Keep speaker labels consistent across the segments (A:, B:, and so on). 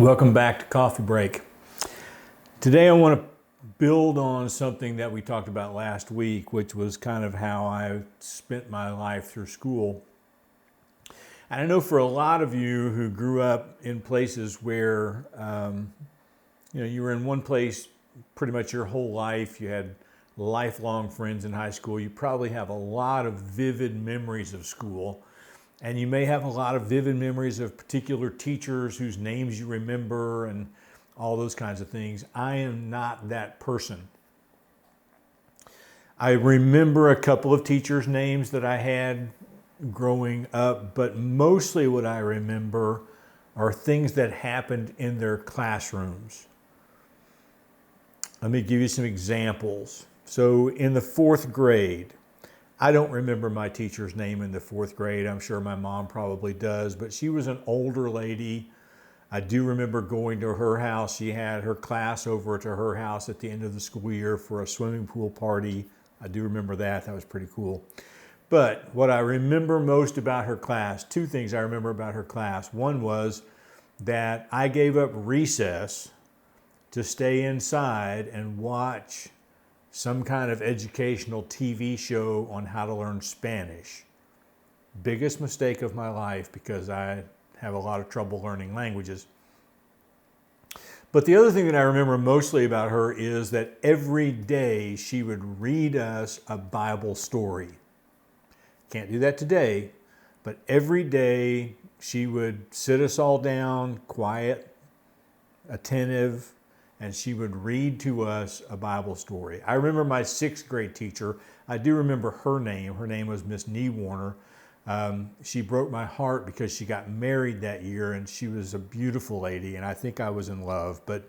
A: Welcome back to Coffee Break. Today I want to build on something that we talked about last week, which was kind of how I spent my life through school. And I know for a lot of you who grew up in places where you were in one place pretty much your whole life, you had lifelong friends in high school, you probably have a lot of vivid memories of school. And you may have a lot of vivid memories of particular teachers whose names you remember and all those kinds of things. I am not that person. I remember a couple of teachers' names that I had growing up, but mostly what I remember are things that happened in their classrooms. Let me give you some examples. So in the fourth grade, I don't remember my teacher's name in the fourth grade. I'm sure my mom probably does, but she was an older lady. I do remember going to her house. She had her class over to her house at the end of the school year for a swimming pool party. I do remember that. That was pretty cool. But what I remember most about her class, two things I remember about her class. One was that I gave up recess to stay inside and watch some kind of educational TV show on how to learn Spanish. Biggest mistake of my life because I have a lot of trouble learning languages. But the other thing that I remember mostly about her is that every day she would read us a Bible story. Can't do that today, but every day she would sit us all down, quiet, attentive, and she would read to us a Bible story. I remember my sixth grade teacher. I do remember her name. Her name was Miss Warner. She broke my heart because she got married that year, and she was a beautiful lady, and I think I was in love. But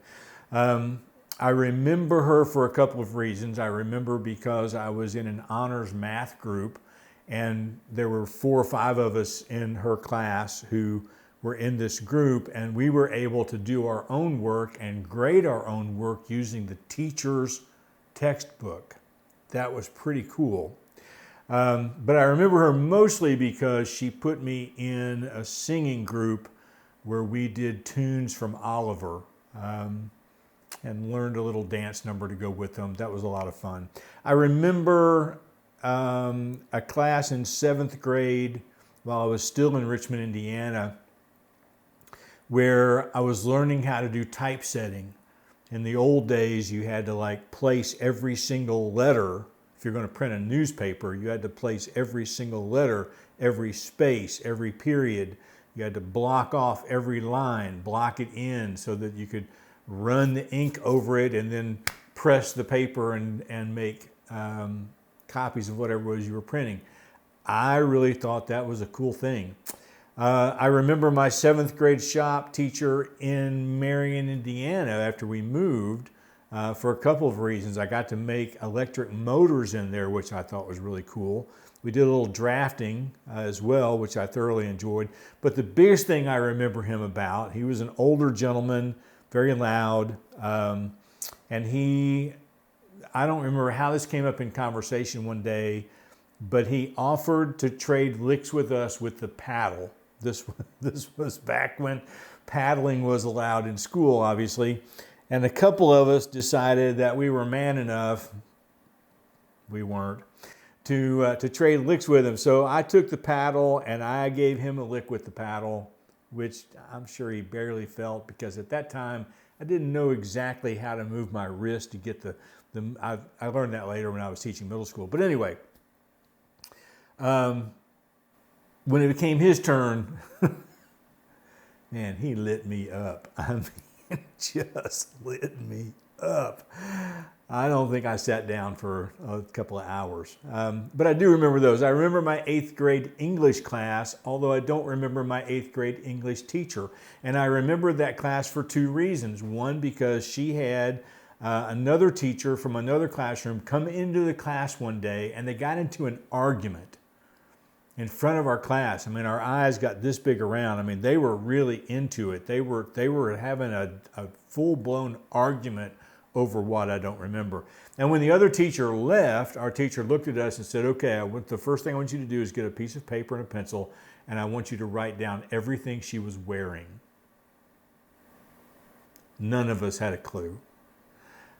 A: I remember her for a couple of reasons. I remember because I was in an honors math group, and there were 4 or 5 of us in her class who were in this group, and we were able to do our own work and grade our own work using the teacher's textbook. That was pretty cool. But I remember her mostly because she put me in a singing group where we did tunes from Oliver and learned a little dance number to go with them. That was a lot of fun. I remember a class in 7th grade while I was still in Richmond, Indiana, where I was learning how to do typesetting. In the old days, you had to place every single letter. If you're going to print a newspaper, you had to place every single letter, every space, every period. You had to block off every line, block it in so that you could run the ink over it and then press the paper and make copies of whatever it was you were printing. I really thought that was a cool thing. I remember my 7th grade shop teacher in Marion, Indiana, after we moved, for a couple of reasons. I got to make electric motors in there, which I thought was really cool. We did a little drafting as well, which I thoroughly enjoyed. But the biggest thing I remember him about, he was an older gentleman, very loud, and I don't remember how this came up in conversation one day, but he offered to trade licks with us with the paddle. This was back when paddling was allowed in school, obviously. And a couple of us decided that we were man enough, we weren't, to trade licks with him. So I took the paddle and I gave him a lick with the paddle, which I'm sure he barely felt because at that time I didn't know exactly how to move my wrist to get I learned that later when I was teaching middle school. But anyway, when it became his turn, man, he lit me up. I mean, just lit me up. I don't think I sat down for a couple of hours. But I do remember those. I remember my 8th grade English class, although I don't remember my 8th grade English teacher. And I remember that class for 2 reasons. One, because she had another teacher from another classroom come into the class one day, and they got into an argument in front of our class. I mean, our eyes got this big around. I mean, they were really into it. They were having a full-blown argument over what I don't remember. And when the other teacher left, our teacher looked at us and said, okay, the first thing I want you to do is get a piece of paper and a pencil, and I want you to write down everything she was wearing. None of us had a clue.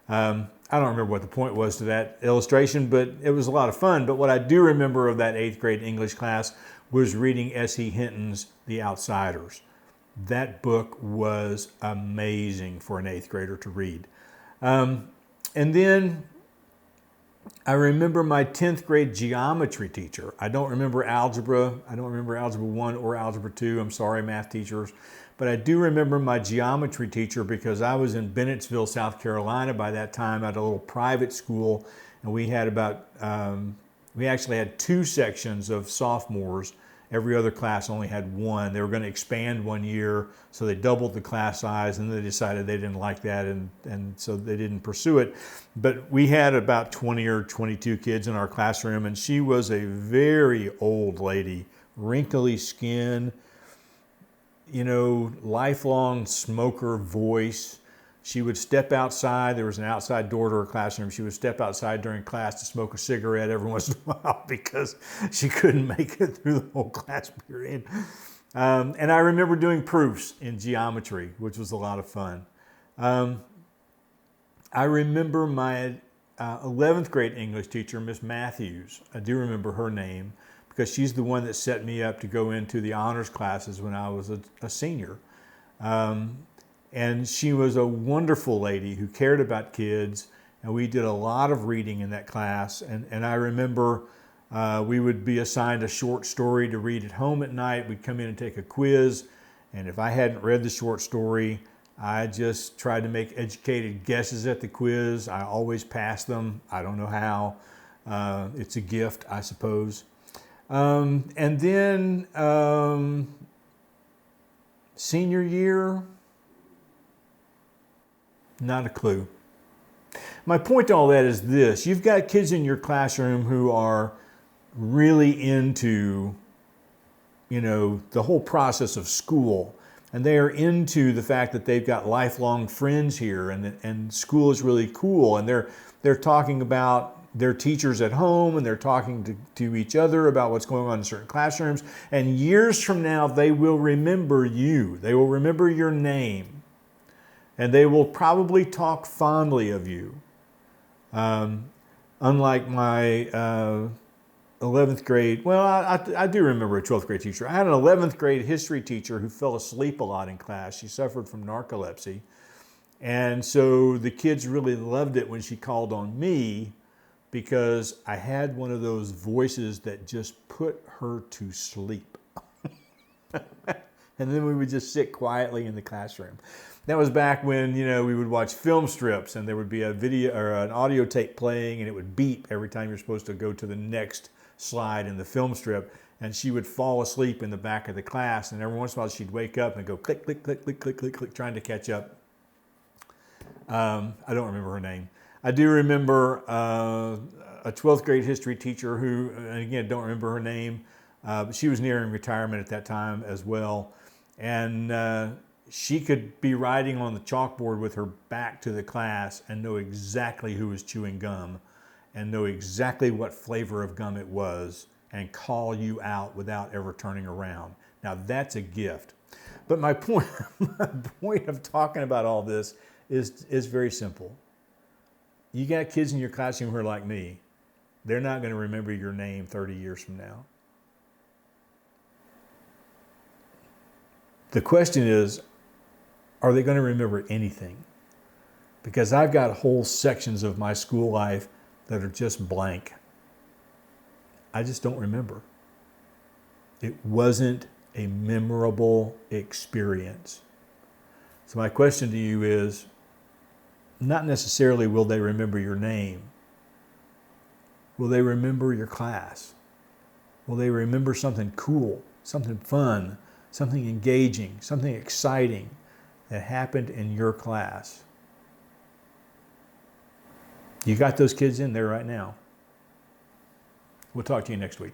A: I don't remember what the point was to that illustration, but it was a lot of fun. But what I do remember of that 8th grade English class was reading S.E. Hinton's The Outsiders. That book was amazing for an 8th grader to read. And then I remember my 10th grade geometry teacher. I don't remember algebra. I don't remember algebra 1 or algebra 2. I'm sorry, math teachers. But I do remember my geometry teacher because I was in Bennettsville, South Carolina by that time at a little private school. And we had we actually had 2 sections of sophomores. Every other class only had 1. They were going to expand 1 year, so they doubled the class size, and they decided they didn't like that, and so they didn't pursue it. But we had about 20 or 22 kids in our classroom, and she was a very old lady, wrinkly skin, lifelong smoker voice. She would step outside. There was an outside door to her classroom. She would step outside during class to smoke a cigarette every once in a while because she couldn't make it through the whole class period. And I remember doing proofs in geometry, which was a lot of fun. I remember my 11th grade English teacher, Miss Matthews. I do remember her name because she's the one that set me up to go into the honors classes when I was a senior. And she was a wonderful lady who cared about kids, and we did a lot of reading in that class. And I remember we would be assigned a short story to read at home at night. We'd come in and take a quiz, and if I hadn't read the short story, I just tried to make educated guesses at the quiz. I always passed them. I don't know how. It's a gift, I suppose. And then senior year, not a clue. My point to all that is this. You've got kids in your classroom who are really into, the whole process of school. And they are into the fact that they've got lifelong friends here and school is really cool. And they're talking about their teachers at home, and they're talking to each other about what's going on in certain classrooms. And years from now, they will remember you. They will remember your name. And they will probably talk fondly of you. Unlike my 11th grade, well, I do remember a 12th grade teacher. I had an 11th grade history teacher who fell asleep a lot in class. She suffered from narcolepsy. And so the kids really loved it when she called on me because I had one of those voices that just put her to sleep. And then we would just sit quietly in the classroom. That was back when, we would watch film strips and there would be a video or an audio tape playing and it would beep every time you're supposed to go to the next slide in the film strip. And she would fall asleep in the back of the class, and every once in a while she'd wake up and go click, click, click, click, click, click, click, trying to catch up. I don't remember her name. I do remember a 12th grade history teacher who, and again, don't remember her name, but she was nearing retirement at that time as well. And she could be writing on the chalkboard with her back to the class and know exactly who was chewing gum and know exactly what flavor of gum it was and call you out without ever turning around. Now that's a gift. But my point of talking about all this is very simple. You got kids in your classroom who are like me. They're not going to remember your name 30 years from now. The question is, are they going to remember anything? Because I've got whole sections of my school life that are just blank. I just don't remember. It wasn't a memorable experience. So my question to you is, not necessarily will they remember your name. Will they remember your class? Will they remember something cool, something fun, something engaging, something exciting that happened in your class? You got those kids in there right now. We'll talk to you next week.